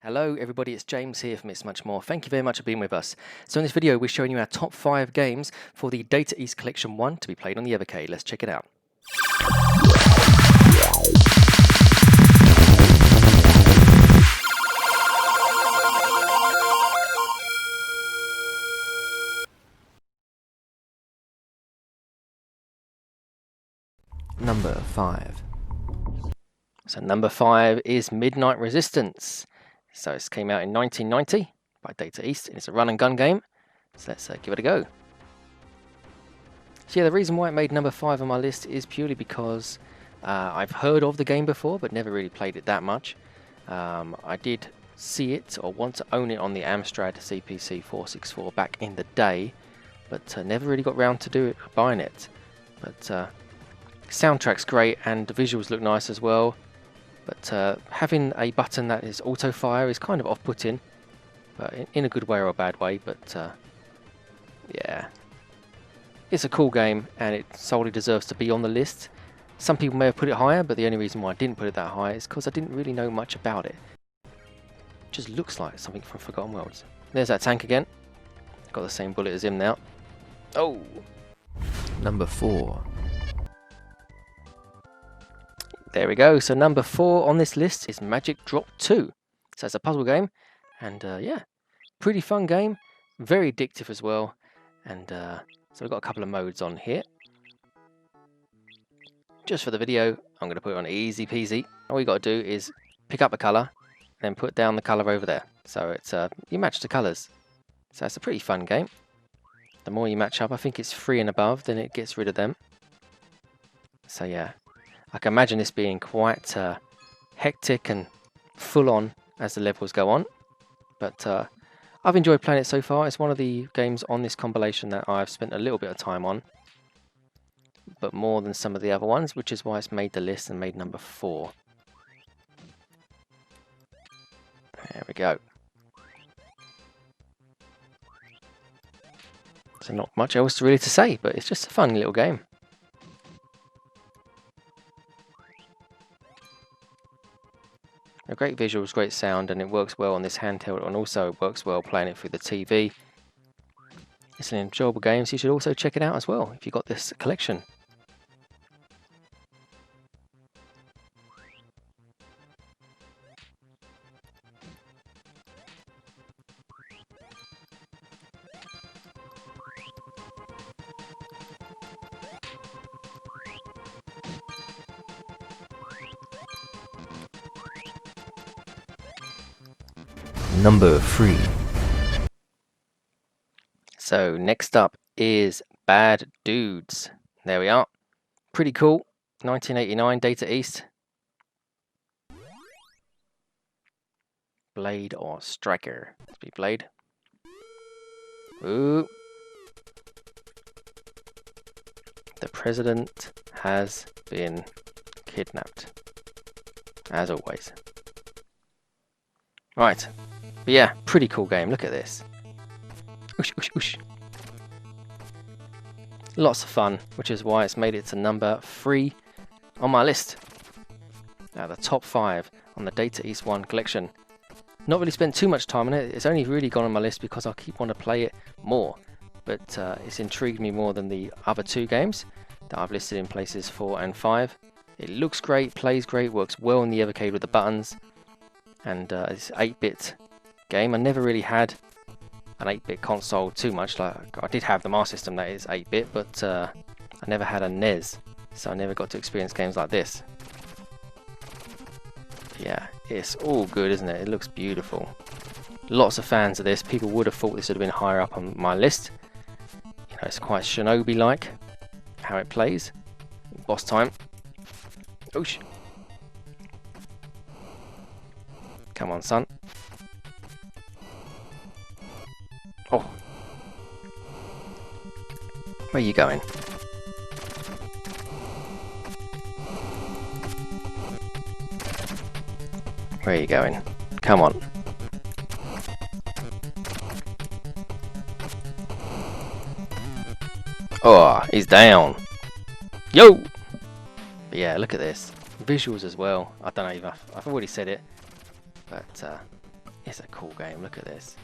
Hello everybody, it's James here from ItsMuchMore. Thank you very much for being with us. So in this video we're showing you our top 5 games for the Data East Collection 1 to be played on the Evercade. Let's check it out. Number 5. So number 5 is Midnight Resistance. So it came out in 1990 by Data East, and it's a run and gun game. So let's give it a go. So yeah, the reason why it made number 5 on my list is purely because I've heard of the game before, but never really played it that much. I did see it or want to own it on the Amstrad CPC 464 back in the day, but never really got round to buying it. But soundtrack's great and the visuals look nice as well. But having a button that is auto fire is kind of off-putting, but in a good way or a bad way. But yeah, it's a cool game and it solely deserves to be on the list. Some people may have put it higher, but the only reason why I didn't put it that high is because I didn't really know much about it. It just looks like something from Forgotten Worlds. There's that tank again. Got the same bullet as him now. Oh! Number 4. There we go. So number 4 on this list is Magic Drop 2. So it's a puzzle game, and yeah, pretty fun game, very addictive as well. And so we've got a couple of modes on here. Just for the video, I'm going to put it on easy peasy. All you got to do is pick up a colour, then put down the colour over there. So it's you match the colours. So it's a pretty fun game. The more you match up, I think it's 3 and above, then it gets rid of them. So yeah. I can imagine this being quite hectic and full on as the levels go on, but I've enjoyed playing it so far. It's one of the games on this compilation that I've spent a little bit of time on, but more than some of the other ones, which is why it's made the list and made number 4. There we go. So not much else really to say, but it's just a fun little game. Great visuals, great sound, and it works well on this handheld, and also it works well playing it through the TV. It's an enjoyable game, so you should also check it out as well if you've got this collection. Number 3. So next up is Bad Dudes. There we are. Pretty cool. 1989 Data East. Blade or Striker? Let's be Blade. Ooh. The president has been kidnapped. As always. Right. But yeah, pretty cool game. Look at this. Oosh, oosh, oosh. Lots of fun, which is why it's made it to number 3 on my list. Now the top 5 on the Data East 1 collection. Not really spent too much time on it. It's only really gone on my list because I keep wanting to play it more. But it's intrigued me more than the other 2 games that I've listed in places 4 and 5. It looks great, plays great, works well in the Evercade with the buttons. And it's 8-bit game. I never really had an 8-bit console too much. Like I did have the Master System that is 8-bit, but I never had a NES, so I never got to experience games like this. Yeah, it's all good, isn't it? It looks beautiful. Lots of fans of this. People would have thought this would have been higher up on my list. You know, it's quite Shinobi-like how it plays. Boss time. Oosh. Come on, son. Oh. Where are you going? Where are you going? Come on. Oh, he's down. Yo! But yeah, look at this. Visuals as well. I don't know if I've already said it. But It's a cool game. Look at this.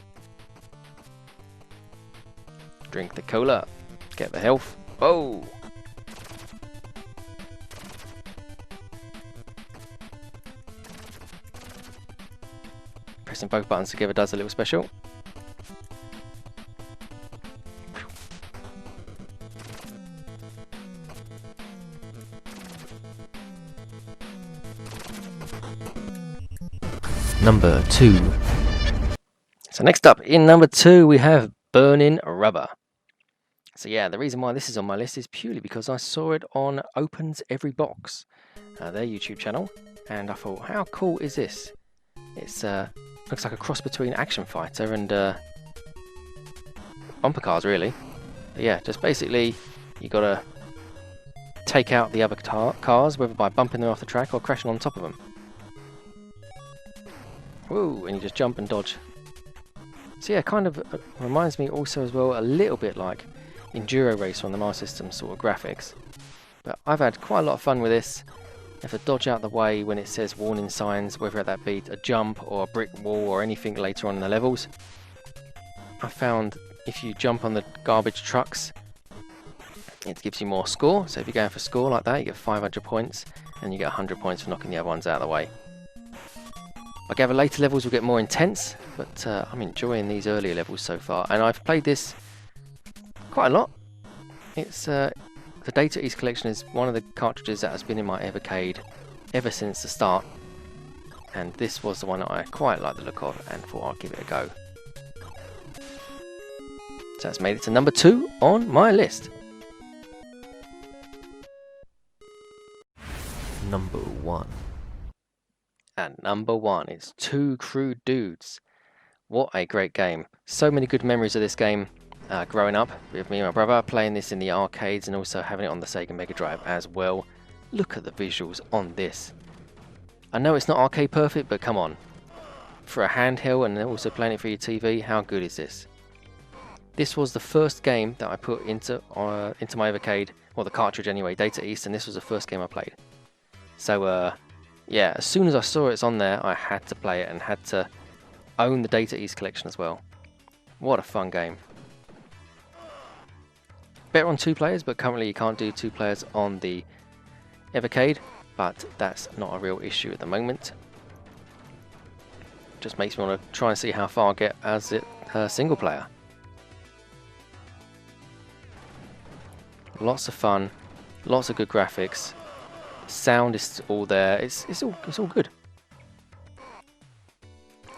Drink the cola. Get the health. Oh! Pressing both buttons together does a little special. Number 2. So next up, in number 2, we have Burning Rubber. So yeah, the reason why this is on my list is purely because I saw it on Opens Every Box, their YouTube channel, and I thought, how cool is this? It's looks like a cross between Action Fighter and bumper cars, really. But yeah, just basically you gotta take out the other cars, whether by bumping them off the track or crashing on top of them. Woo! And you just jump and dodge. So yeah, kind of reminds me also as well a little bit like Enduro Racer on the Master System sort of graphics. But I've had quite a lot of fun with this. You have to dodge out the way when it says warning signs, whether that be a jump or a brick wall or anything later on in the levels. I found if you jump on the garbage trucks, it gives you more score. So if you're going for score like that, you get 500 points and you get 100 points for knocking the other ones out of the way. I gather later levels will get more intense, but I'm enjoying these earlier levels so far, and I've played this quite a lot. It's the Data East Collection is one of the cartridges that has been in my Evercade ever since the start, and this was the one that I quite like the look of and thought I'd give it a go. So that's made it to number 2 on my list. Number 1. At number 1, it's 2 Crude Dudes. What a great game. So many good memories of this game growing up with me and my brother, playing this in the arcades and also having it on the Sega Mega Drive as well. Look at the visuals on this. I know it's not arcade perfect, but come on. For a handheld and also playing it for your TV, how good is this? This was the first game that I put into my Evercade, or the cartridge anyway, Data East, and this was the first game I played. So yeah, as soon as I saw it's on there, I had to play it and had to own the Data East Collection as well. What a fun game. Better on 2 players, but currently you can't do 2 players on the Evercade, but that's not a real issue at the moment. Just makes me want to try and see how far I get as it single player. Lots of fun, lots of good graphics. Sound is all there. It's all good.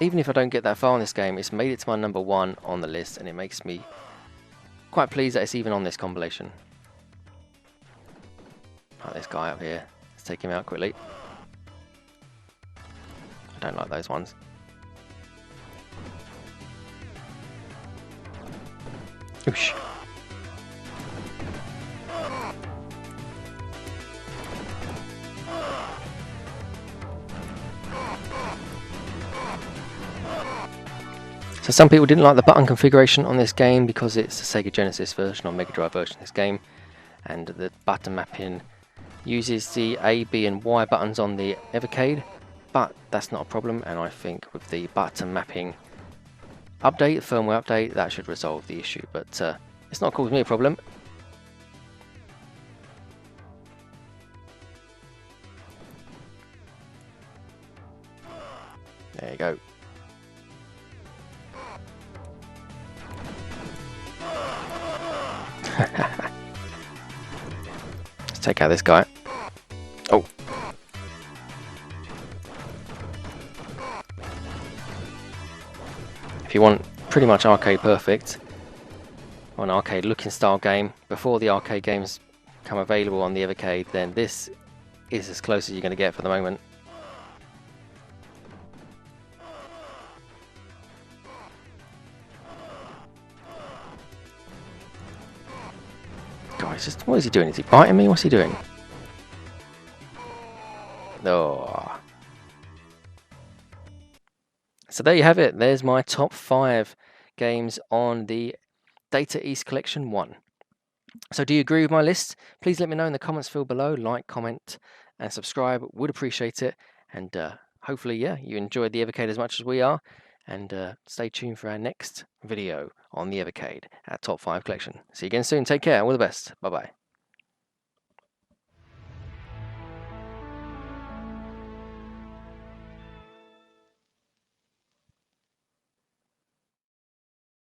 Even if I don't get that far in this game, it's made it to my number 1 on the list, and it makes me quite pleased that it's even on this compilation. Like this guy up here. Let's take him out quickly. I don't like those ones. Oosh. So some people didn't like the button configuration on this game because it's a Sega Genesis version or Mega Drive version of this game, and the button mapping uses the A, B and Y buttons on the Evercade, but that's not a problem, and I think with the button mapping update, the firmware update, that should resolve the issue, but it's not causing me a problem. There you go. Let's take out this guy. Oh. If you want pretty much arcade perfect, or an arcade looking style game, before the arcade games come available on the Evercade, then this is as close as you're going to get for the moment. Just, what is he doing? Is he biting me? What's he doing? Oh. So there you have it. There's my top 5 games on the Data East Collection 1. So do you agree with my list? Please let me know in the comments field below. Like, comment and subscribe. Would appreciate it. And hopefully, yeah, you enjoyed the Evercade as much as we are. and stay tuned for our next video on the Evercade, our top 5 collection. See you again soon. Take care. All the best. Bye bye.